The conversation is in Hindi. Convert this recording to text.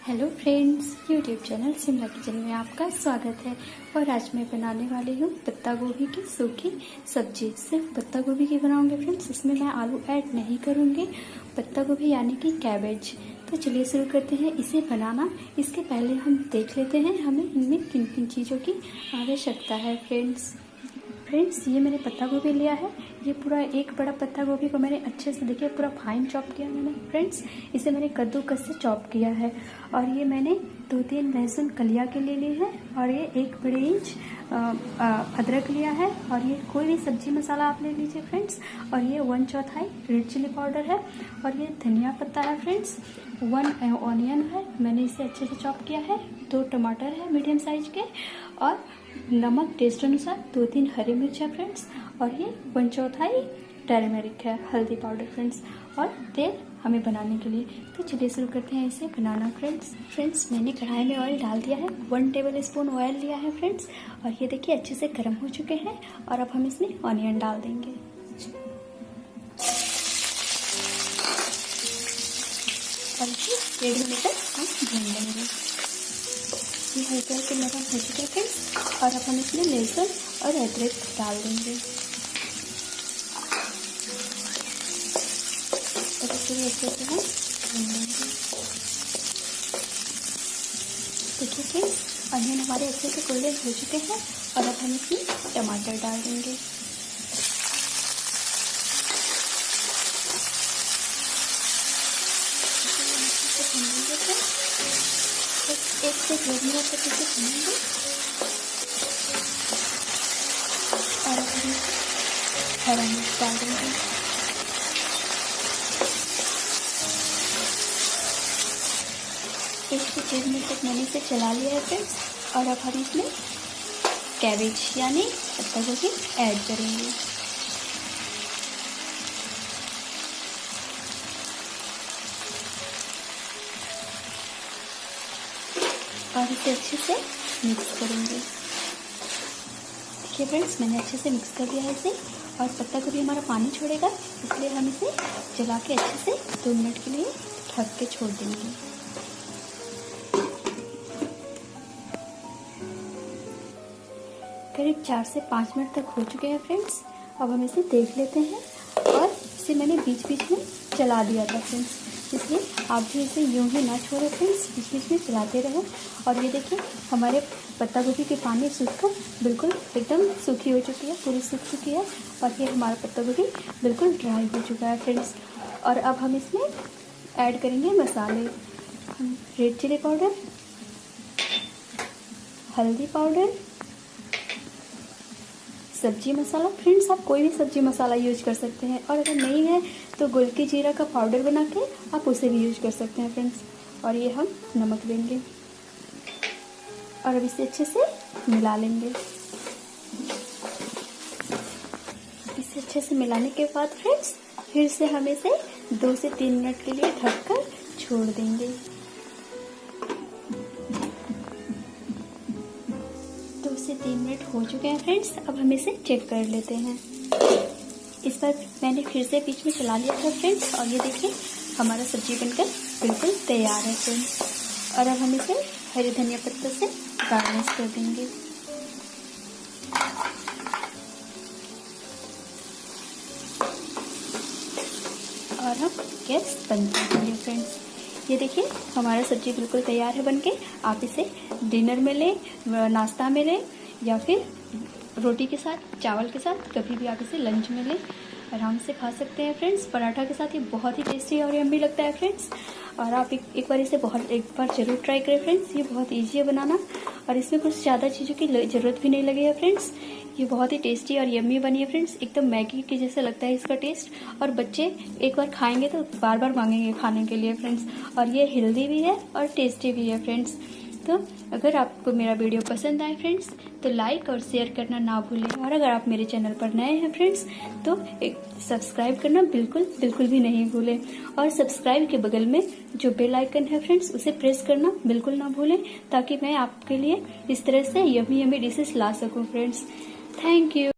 हेलो फ्रेंड्स, यूट्यूब चैनल सिमला किचन में आपका स्वागत है। और आज मैं बनाने वाली हूँ पत्ता गोभी की सूखी सब्जी। सिर्फ पत्ता गोभी की बनाऊंगी फ्रेंड्स, इसमें मैं आलू ऐड नहीं करूँगी। पत्ता गोभी यानी कि कैबेज। तो चलिए शुरू करते हैं इसे बनाना। इसके पहले हम देख लेते हैं हमें इनमें किन किन चीज़ों की आवश्यकता है। फ्रेंड्स ये मैंने पत्ता गोभी लिया है। ये पूरा एक बड़ा पत्ता गोभी को मैंने अच्छे से देखिए पूरा फाइन चॉप किया मैंने फ्रेंड्स। इसे मैंने कद्दूकस से चॉप किया है। और ये मैंने 2-3 लहसुन कलिया के ले ली है। और ये 1 बड़े इंच अदरक लिया है। और ये कोई भी सब्जी मसाला आप ले लीजिए फ्रेंड्स। और ये 1/4 रेड चिली पाउडर है। और ये धनिया पत्ता है फ्रेंड्स। 1 ऑनियन है, मैंने इसे अच्छे से चॉप किया है। 2 टमाटर है मीडियम साइज के। और नमक टेस्ट अनुसार, 2-3 हरी मिर्च है फ्रेंड्स। और ये 1/4 टर्मरिक है, हल्दी पाउडर फ्रेंड्स। और तेल हमें बनाने के लिए। तो चलिए शुरू करते हैं इसे बनाना फ्रेंड्स। मैंने कढ़ाई में ऑयल डाल दिया है। 1 टेबल स्पून ऑयल लिया है फ्रेंड्स। और ये देखिए अच्छे से गर्म हो चुके हैं। और अब हम इसमें ऑनियन डाल देंगे। और इसे 1.5 मिनट तक हम भून लेंगे। ये हल्के हल्के नरम हो चुके हैं फ्रेंड्स। और अब हम इसमें लहसुन और अदरक डाल देंगे। और इसे अच्छे से हम भून लेंगे। देखिए फ्रेंड्स, ऑनियन हमारे अच्छे से गोल्डन हो चुके हैं। और अब हम इसमें टमाटर डाल देंगे। एक से 1.5 मिनट तक इसे भूनेंगे। और हम हरा मिर्च डाल देंगे। एक से 1.5 मिनट तक मैंने इसे चला लिया है फ्रेंड्स। और अब हम इसमें कैबेज यानी पत्ता गोभी ऐड करेंगे। और इसे अच्छे से मिक्स करेंगे। देखिए फ्रेंड्स, मैंने अच्छे से मिक्स कर दिया है इसे। और पत्ता गोभी हमारा पानी छोड़ेगा, इसलिए हम इसे चला के अच्छे से 2 मिनट के लिए ढक के छोड़ देंगे। करीब 4 से 5 मिनट तक हो चुके हैं फ्रेंड्स। अब हम इसे देख लेते हैं। और इसे मैंने बीच बीच में चला दिया था फ्रेंड्स, इसलिए आप भी इसे यूं ही ना छोड़ो फ्रेंड्स, बीच बीच में चलाते रहो। और ये देखिए हमारे पत्ता गोभी के पानी सूखकर बिल्कुल एकदम सूखी हो चुकी है, पूरी सूख चुकी है। और ये हमारा पत्ता गोभी बिल्कुल ड्राई हो चुका है फ्रेंड्स। और अब हम इसमें ऐड करेंगे मसाले। रेड चिली पाउडर, हल्दी पाउडर, सब्जी मसाला। फ्रेंड्स आप कोई भी सब्जी मसाला यूज कर सकते हैं। और अगर नहीं है तो गोलकी जीरा का पाउडर बना के आप उसे भी यूज कर सकते हैं फ्रेंड्स। और ये हम नमक देंगे। और अब इसे अच्छे से मिला लेंगे। इसे अच्छे से मिलाने के बाद फ्रेंड्स फिर से हम इसे 2 से 3 मिनट के लिए ढककर छोड़ देंगे। 2 से 3 मिनट हो चुके हैं फ्रेंड्स। अब हम इसे चेक कर लेते हैं। इस पर मैंने फिर से बीच में चला लिया था फ्रेंड्स। और ये देखिए हमारा सब्जी बनकर बिल्कुल तैयार है फ्रेंड्स। और अब हम इसे हरे धनिया पत्ते से गार्निश कर देंगे। और हम गैस बंद कर देंगे फ्रेंड्स। ये देखिए हमारा सब्जी बिल्कुल तैयार है बनके। आप इसे डिनर में लें, नाश्ता में लें, या फिर रोटी के साथ, चावल के साथ, कभी भी आप इसे लंच में लें, आराम से खा सकते हैं फ्रेंड्स। पराठा के साथ ये बहुत ही टेस्टी और यम्मी लगता है फ्रेंड्स। और आप एक बार इसे एक बार जरूर ट्राई करें फ्रेंड्स। ये बहुत ईजी है बनाना। और इसमें कुछ ज़्यादा चीज़ों की ज़रूरत भी नहीं लगी है फ्रेंड्स। ये बहुत ही टेस्टी और यम्मी बनी है फ्रेंड्स। एकदम मैगी के जैसे लगता है इसका टेस्ट। और बच्चे एक बार खाएंगे तो बार बार मांगेंगे खाने के लिए फ्रेंड्स। और ये हेल्दी भी है और टेस्टी भी है फ्रेंड्स। तो अगर आपको मेरा वीडियो पसंद आए फ्रेंड्स तो लाइक और शेयर करना ना भूलें। और अगर आप मेरे चैनल पर नए हैं फ्रेंड्स तो एक सब्सक्राइब करना बिल्कुल भी नहीं भूलें। और सब्सक्राइब के बगल में जो बेल आइकन है फ्रेंड्स उसे प्रेस करना बिल्कुल ना भूलें, ताकि मैं आपके लिए इस तरह से यम्मी यम्मी डिशेस ला सकूं फ्रेंड्स। Thank you.